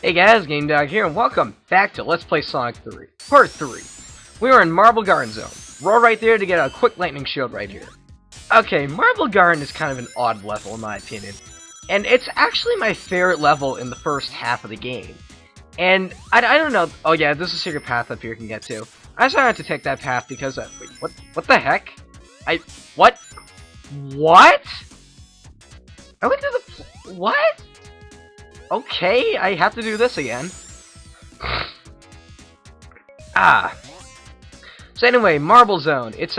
Hey guys, Game Dog here, and welcome back to Let's Play Sonic 3, Part 3. We are in Marble Garden Zone. Roll right there to get a quick lightning shield right here. Okay, Marble Garden is kind of an odd level in my opinion, and it's actually my favorite level in the first half of the game. And, I don't know, oh yeah, there's a secret path up here you can get to. I decided to take that path because, wait, what the heck? What? I went to the, what? Okay, I have to do this again. So anyway, Marble Zone. It's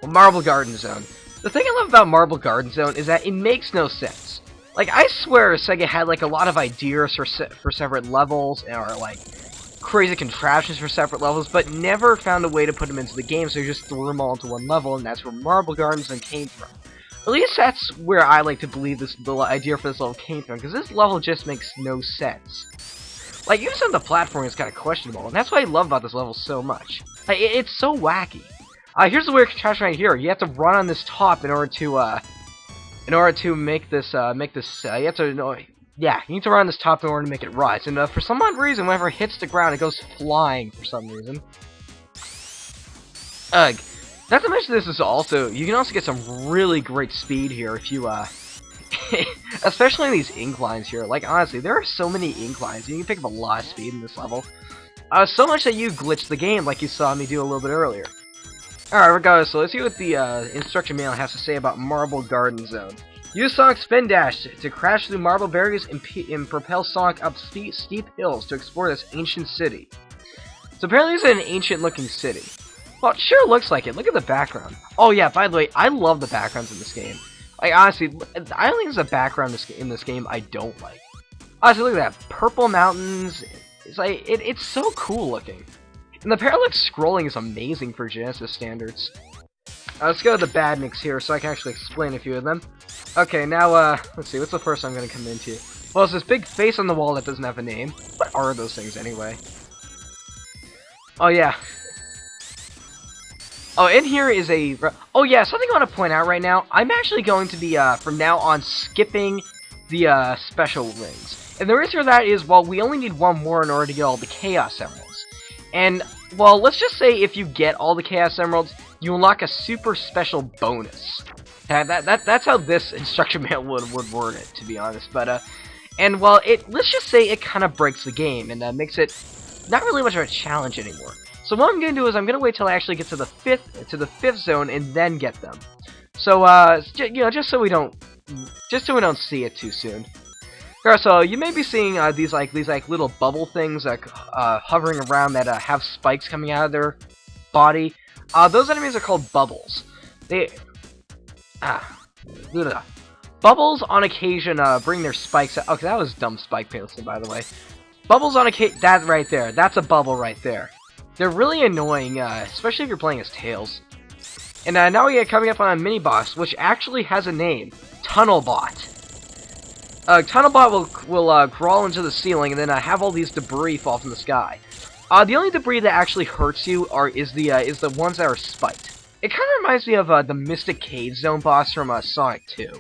Marble Garden Zone. The thing I love about Marble Garden Zone is that it makes no sense. Like, I swear Sega had, like, a lot of ideas for separate levels, or, like, crazy contraptions for separate levels, but never found a way to put them into the game, so they just threw them all into one level, and that's where Marble Garden Zone came from. At least that's where I like to believe the idea for this level came from, because this level just makes no sense. Like, even some of the platforming is kind of questionable, and that's what I love about this level so much. Like, it's so wacky. Here's the weird contraption right here. You have to run on this top in order to make this, you need to run on this top in order to make it rise. And for some odd reason, whenever it hits the ground, it goes flying for some reason. Ugh. Not to mention this is also, you can also get some really great speed here if you, especially in these inclines here. Like, honestly, there are so many inclines, and you can pick up a lot of speed in this level. So much that you glitch the game, like you saw me do a little bit earlier. Alright, regardless, so let's see what the instruction manual has to say about Marble Garden Zone. Use Sonic Spin Dash to crash through marble barriers and propel Sonic up steep hills to explore this ancient city. So apparently this is an ancient-looking city. Well, it sure looks like it. Look at the background. Oh yeah, by the way, I love the backgrounds in this game. Like, honestly, I don't think there's a background in this game I don't like. Honestly, look at that. Purple mountains. It's like, it's so cool looking. And the parallax scrolling is amazing for Genesis standards. Let's go to the badniks here so I can actually explain a few of them. Okay, now, let's see, what's the first I'm going to come into? Well, it's this big face on the wall that doesn't have a name. What are those things anyway? Oh yeah. Oh, in here is a... Oh, yeah, something I want to point out right now. I'm actually going to be, from now on, skipping the, special rings. And the reason for that is, well, we only need one more in order to get all the Chaos Emeralds. And, well, let's just say if you get all the Chaos Emeralds, you unlock a super special bonus. That's how this instruction manual would word it, to be honest. But, and, well, let's just say it kind of breaks the game and, makes it not really much of a challenge anymore. So what I'm going to do is I'm going to wait till I actually get to the fifth zone and then get them. So just so we don't see it too soon. Alright, so you may be seeing these little bubble things hovering around that have spikes coming out of their body. Those enemies are called bubbles. Bubbles on occasion bring their spikes out. Okay, that was dumb spike pasting, by the way. Bubbles on occasion, that right there, that's a bubble right there. They're really annoying, especially if you're playing as Tails. And now we are coming up on a mini-boss, which actually has a name. Tunnelbot. Tunnelbot will crawl into the ceiling and then have all these debris fall from the sky. The only debris that actually hurts you is the ones that are spiked. It kind of reminds me of the Mystic Cave Zone boss from Sonic 2.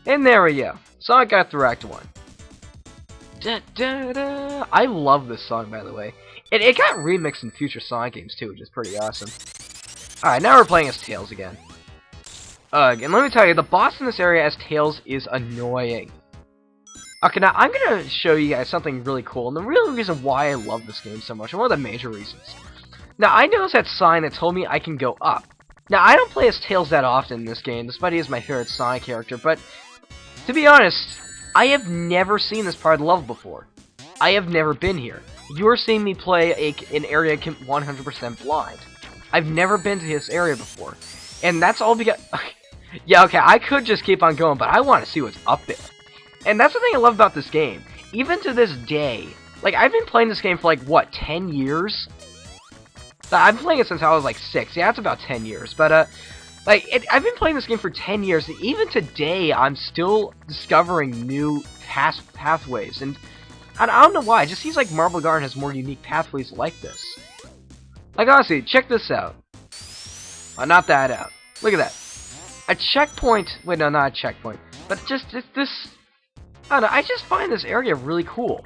And there we go. Sonic got through Act 1. Da, da, da. I love this song, by the way. It got remixed in future Sonic games, too, which is pretty awesome. Alright, now we're playing as Tails again. And let me tell you, the boss in this area as Tails is annoying. Okay, now I'm going to show you guys something really cool, and the real reason why I love this game so much, and one of the major reasons. Now, I noticed that sign that told me I can go up. Now, I don't play as Tails that often in this game, despite he is my favorite Sonic character, but to be honest, I have never seen this part of the level before. I have never been here. You're seeing me play an area 100% blind. I've never been to this area before. And that's all because... Yeah, okay, I could just keep on going, but I want to see what's up there. And that's the thing I love about this game. Even to this day, like, I've been playing this game for, like, what, 10 years? I've been playing it since I was, like, 6. Yeah, that's about 10 years. But, I've been playing this game for 10 years, and even today, I'm still discovering new pathways. And I don't know why, it just seems like Marble Garden has more unique pathways like this. Like, honestly, check this out. Oh, not that out. Look at that. A checkpoint. Wait, no, not a checkpoint. But just this. I don't know, I just find this area really cool.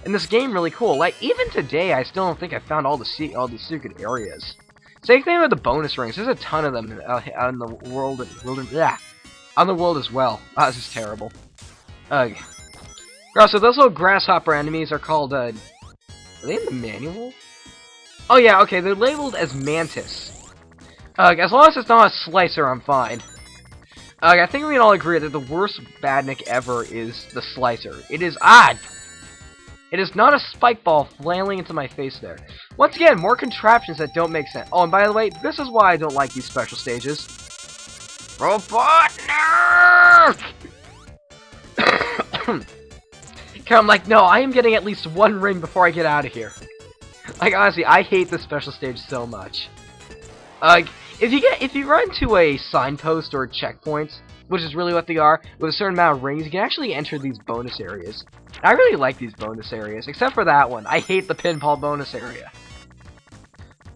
And this game really cool. Like, even today, I still don't think I found all these secret areas. Same thing with the bonus rings. There's a ton of them out in the world, on the world as well. Ah, this is terrible. Ugh. So those little grasshopper enemies are called, are they in the manual? Oh yeah, okay, they're labeled as mantis. As long as it's not a slicer, I'm fine. I think we can all agree that the worst badnik ever is the slicer. It is odd. It is not a spike ball flailing into my face there. Once again, more contraptions that don't make sense. Oh, and by the way, this is why I don't like these special stages. Robotnik! I'm like, no, I am getting at least one ring before I get out of here. Like, honestly, I hate this special stage so much. If you run to a signpost or checkpoints, which is really what they are, with a certain amount of rings, you can actually enter these bonus areas. I really like these bonus areas, except for that one. I hate the pinball bonus area.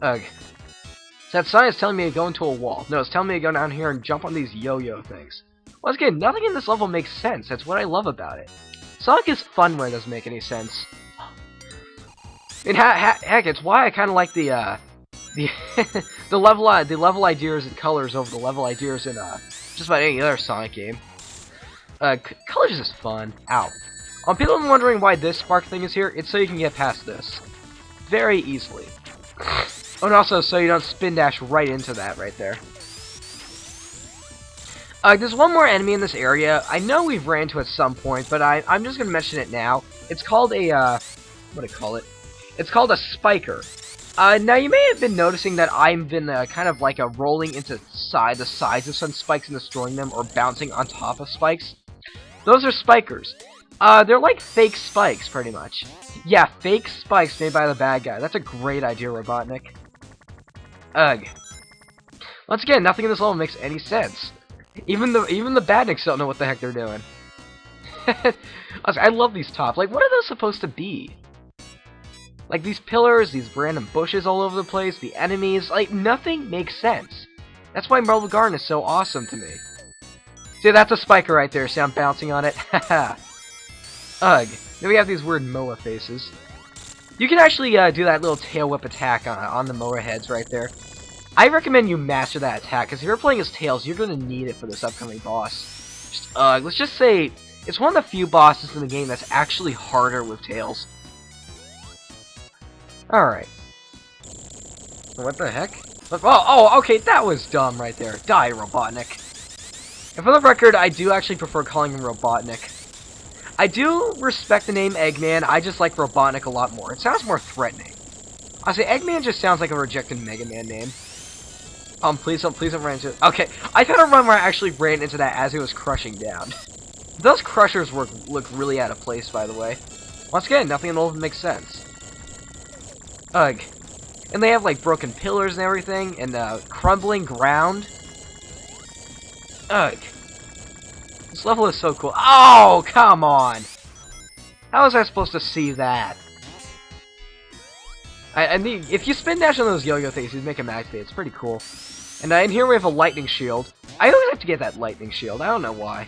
Ugh. So that sign is telling me to go into a wall. No, it's telling me to go down here and jump on these yo-yo things. Once again, nothing in this level makes sense. That's what I love about it. Sonic is fun when it doesn't make any sense. I mean, heck, it's why I kind of like the the level ideas and colors over the level ideas in just about any other Sonic game. Colors is just fun. Ow. People are wondering why this spark thing is here. It's so you can get past this very easily. Oh, and also so you don't spin dash right into that right there. There's one more enemy in this area. I know we've ran to at some point, but I'm just gonna mention it now. It's called a what do I call it? It's called a spiker. Now you may have been noticing that I've been kind of like rolling into the sides of some spikes and destroying them, or bouncing on top of spikes. Those are spikers. They're like fake spikes, pretty much. Yeah, fake spikes made by the bad guy. That's a great idea, Robotnik. Ugh. Once again, nothing in this level makes any sense. Even the badniks don't know what the heck they're doing. I love these tops. Like, what are those supposed to be? Like, these pillars, these random bushes all over the place, the enemies, like, nothing makes sense. That's why Marble Garden is so awesome to me. See, that's a spiker right there. See, I'm bouncing on it. Haha. Ugh. Then we have these weird Moa faces. You can actually do that little tail whip attack on the Moa heads right there. I recommend you master that attack, because if you're playing as Tails, you're going to need it for this upcoming boss. Let's just say, it's one of the few bosses in the game that's actually harder with Tails. Alright. What the heck? Oh, okay, that was dumb right there. Die, Robotnik. And for the record, I do actually prefer calling him Robotnik. I do respect the name Eggman, I just like Robotnik a lot more. It sounds more threatening. Honestly, Eggman just sounds like a rejected Mega Man name. Please don't run into it. Okay, I found a run where I actually ran into that as it was crushing down. Those crushers look really out of place, by the way. Once again, nothing in the world makes sense. Ugh. And they have, like, broken pillars and everything, and, crumbling ground. Ugh. This level is so cool. Oh, come on! How was I supposed to see that? If you spin dash on those yo-yo things, you make them activate. It's pretty cool. And in here we have a lightning shield. I always have to get that lightning shield. I don't know why.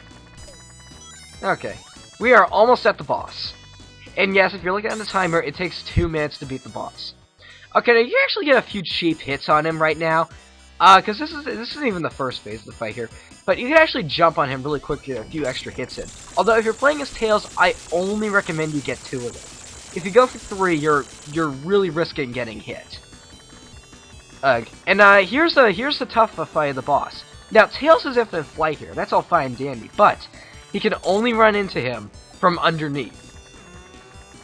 Okay. We are almost at the boss. And yes, if you're looking at the timer, it takes 2 minutes to beat the boss. Okay, now you can actually get a few cheap hits on him right now. Because this isn't even the first phase of the fight here. But you can actually jump on him really quick to get a few extra hits in. Although, if you're playing as Tails, I only recommend you get 2 of them. If you go for 3, you're really risking getting hit. And here's the tough fight of the boss. Now, Tails is infinite flight here. That's all fine and dandy. But he can only run into him from underneath.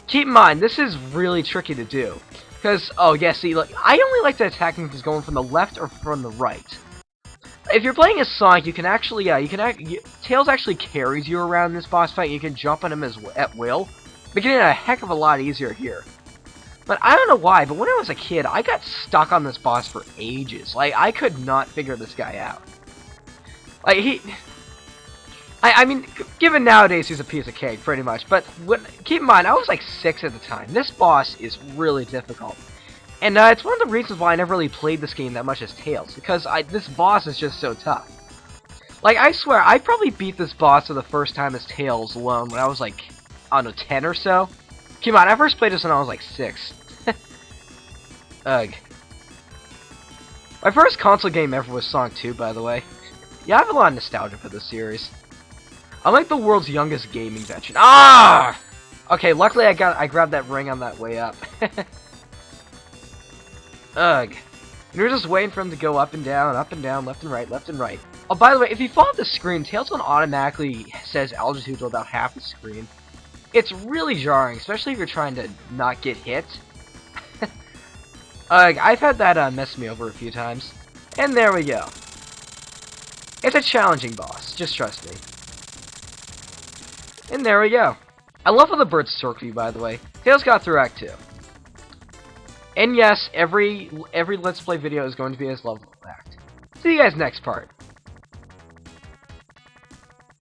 Keep in mind, this is really tricky to do. Because, oh yeah, see, look, I only like to attack him if he's going from the left or from the right. If you're playing as Sonic, you can actually, Tails actually carries you around in this boss fight. You can jump on him at will, making it a heck of a lot easier here. But I don't know why, but when I was a kid, I got stuck on this boss for ages. Like, I could not figure this guy out. Like, I mean, given nowadays, he's a piece of cake, pretty much. But keep in mind, I was like 6 at the time. This boss is really difficult. And it's one of the reasons why I never really played this game that much as Tails. Because this boss is just so tough. Like, I swear, I probably beat this boss for the first time as Tails alone when I was like, I don't know, 10 or so. Come on, I first played this when I was like 6. Ugh. My first console game ever was Sonic 2, by the way. Yeah, I have a lot of nostalgia for this series. I'm like the world's youngest gaming veteran. Ah! Okay, luckily I grabbed that ring on that way up. Ugh. And we're just waiting for him to go up and down, left and right, left and right. Oh, by the way, if you follow the screen, Tailstone automatically says altitude to about half the screen. It's really jarring, especially if you're trying to not get hit. I've had that mess me over a few times. And there we go. It's a challenging boss, just trust me. And there we go. I love how the birds circle you, by the way. Tails got through Act 2. And yes, every Let's Play video is going to be his level act. See you guys next part.